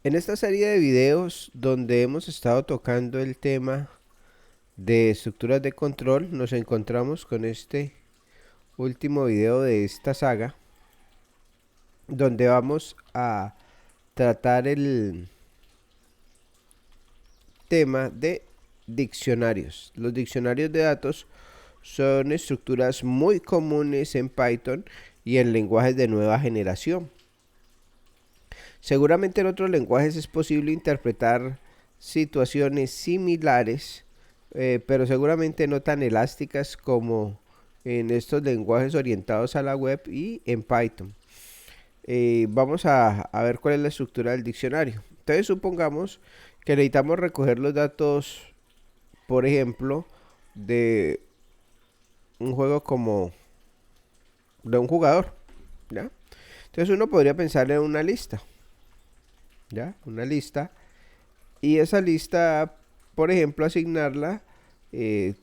En esta serie de videos donde hemos estado tocando el tema de estructuras de control, nos encontramos con este último video de esta saga, donde vamos a tratar el tema de diccionarios. Los diccionarios de datos son estructuras muy comunes en Python y en lenguajes de nueva generación. Seguramente en otros lenguajes es posible interpretar situaciones similares, pero seguramente no tan elásticas como en estos lenguajes orientados a la web y en Python. Vamos a ver cuál es la estructura del diccionario. Entonces supongamos que necesitamos recoger los datos, por ejemplo, de un juego como de un jugador, ¿ya? Entonces uno podría pensar en una lista, ¿ya? Una lista. Y esa lista, por ejemplo, asignarla eh,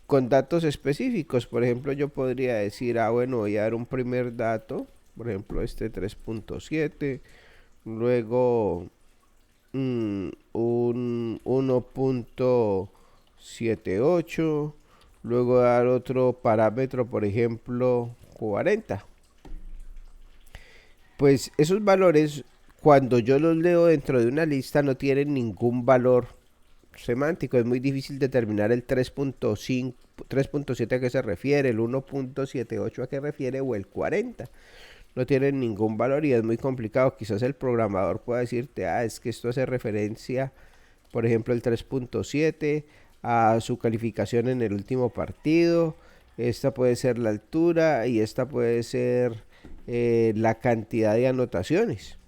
con datos específicos. Por ejemplo, yo podría decir, bueno, voy a dar un primer dato, por ejemplo, este 3.7, luego un 1.78, luego dar otro parámetro, por ejemplo, 40. Pues esos valores, cuando yo los leo dentro de una lista, no tienen ningún valor semántico. Es muy difícil determinar el 3.5, 3.7 a qué se refiere, el 1.78 a qué refiere o el 40. No tienen ningún valor y es muy complicado. Quizás el programador pueda decirte, es que esto hace referencia, por ejemplo, el 3.7 a su calificación en el último partido. Esta puede ser la altura y esta puede ser la cantidad de anotaciones.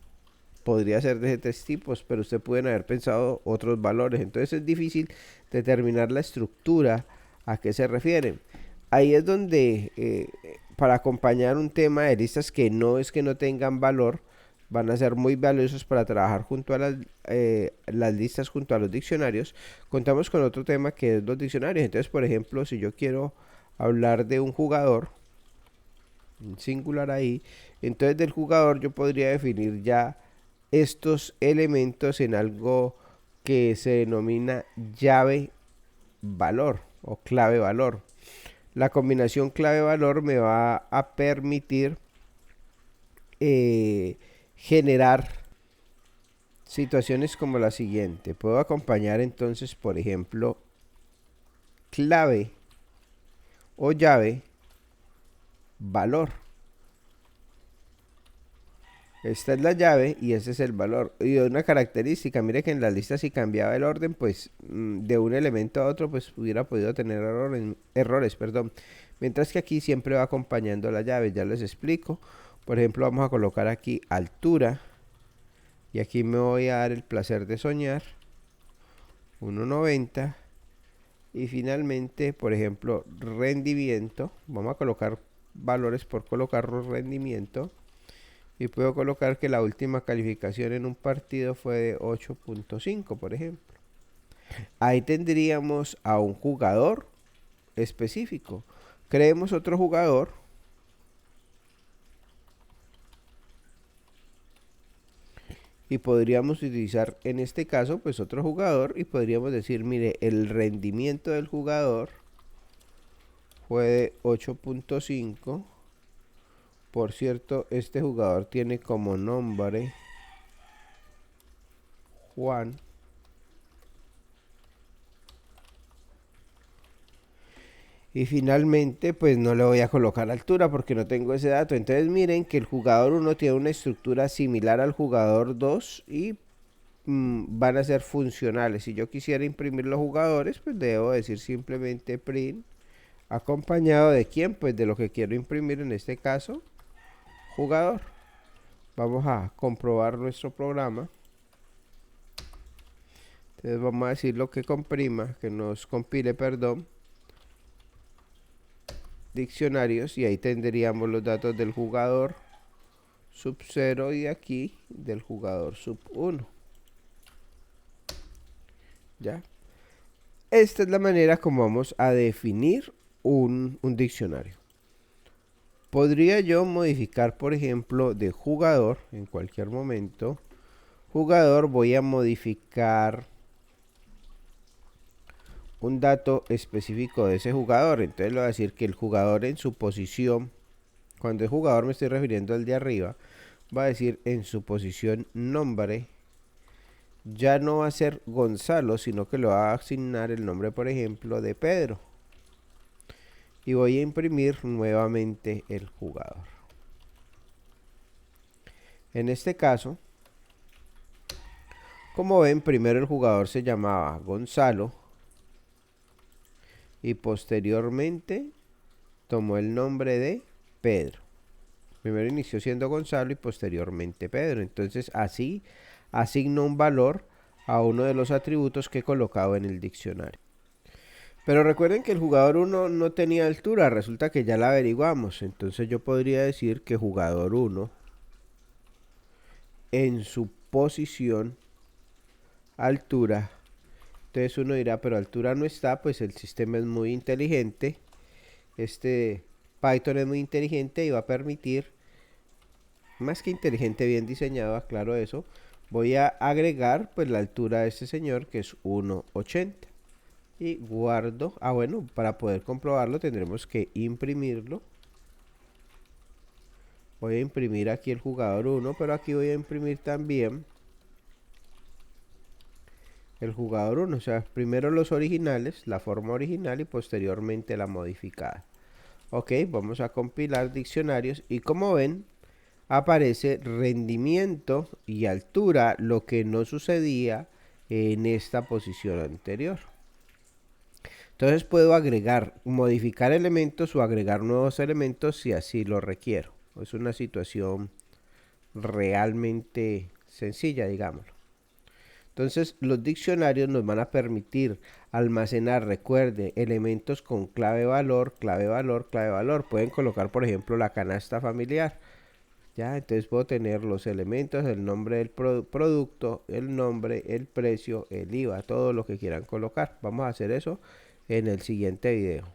Podría ser de tres tipos, pero usted pueden haber pensado otros valores. Entonces es difícil determinar la estructura a qué se refieren. Ahí es donde para acompañar un tema de listas que no es que no tengan valor, van a ser muy valiosos para trabajar junto a las listas, junto a los diccionarios. Contamos con otro tema que es los diccionarios. Entonces, por ejemplo, si yo quiero hablar de un jugador, un singular ahí, entonces del jugador yo podría definir ya estos elementos en algo que se denomina llave valor o clave valor. La combinación clave valor me va a permitir eh, generar situaciones como la siguiente. Puedo acompañar entonces, por ejemplo, clave o llave valor. Esta es la llave y ese es el valor. Y una característica, mire que en la lista si cambiaba el orden, pues de un elemento a otro, pues hubiera podido tener errores, perdón. Mientras que aquí siempre va acompañando la llave, ya les explico. Por ejemplo, vamos a colocar aquí altura. Y aquí me voy a dar el placer de soñar. 1.90. Y finalmente, por ejemplo, rendimiento. Vamos a colocar valores por colocarlos rendimiento. Y puedo colocar que la última calificación en un partido fue de 8.5, por ejemplo. Ahí tendríamos a un jugador específico. Creemos otro jugador y podríamos utilizar en este caso pues otro jugador y podríamos decir, mire, el rendimiento del jugador fue de 8.5. Por cierto, este jugador tiene como nombre Juan. Y finalmente, pues no le voy a colocar altura porque no tengo ese dato. Entonces miren que el jugador 1 tiene una estructura similar al jugador 2 y van a ser funcionales. Si yo quisiera imprimir los jugadores, pues debo decir simplemente print acompañado de quién, pues de lo que quiero imprimir, en este caso, jugador. Vamos a comprobar nuestro programa. Entonces vamos a decir lo que comprima, que nos compile, perdón, diccionarios, y ahí tendríamos los datos del jugador sub 0 y aquí del jugador sub 1. ¿Ya? Esta es la manera como vamos a definir un diccionario. Podría yo modificar, por ejemplo, de jugador en cualquier momento. jugador voy a modificar un dato específico de ese jugador. Entonces le voy a decir que el jugador en su posición, cuando es jugador me estoy refiriendo al de arriba, va a decir en su posición nombre, ya no va a ser Gonzalo, sino que le va a asignar el nombre, por ejemplo, de Pedro. Y voy a imprimir nuevamente el jugador. En este caso, como ven, primero el jugador se llamaba Gonzalo y posteriormente tomó el nombre de Pedro. Primero inició siendo Gonzalo y posteriormente Pedro. Entonces así asigno un valor a uno de los atributos que he colocado en el diccionario. Pero recuerden que el jugador 1 no tenía altura, resulta que ya la averiguamos. Entonces yo podría decir que jugador 1 en su posición altura. Entonces uno dirá, pero altura no está, pues el sistema es muy inteligente. Este Python es muy inteligente y va a permitir, más que inteligente, bien diseñado, aclaro eso. Voy a agregar pues la altura de este señor, que es 1,80. Y guardo, bueno, para poder comprobarlo tendremos que imprimirlo. Voy a imprimir aquí el jugador 1, pero aquí voy a imprimir también el jugador 1, o sea, primero los originales, la forma original y posteriormente la modificada. Ok, vamos a compilar diccionarios y como ven, aparece rendimiento y altura, lo que no sucedía en esta posición anterior. Entonces puedo agregar, modificar elementos o agregar nuevos elementos si así lo requiero. Es una situación realmente sencilla, digámoslo. Entonces los diccionarios nos van a permitir almacenar, recuerde, elementos con clave valor, clave valor, clave valor. Pueden colocar, por ejemplo, la canasta familiar. Ya, entonces puedo tener los elementos, el nombre del producto, el nombre, el precio, el IVA, todo lo que quieran colocar. Vamos a hacer eso en el siguiente video.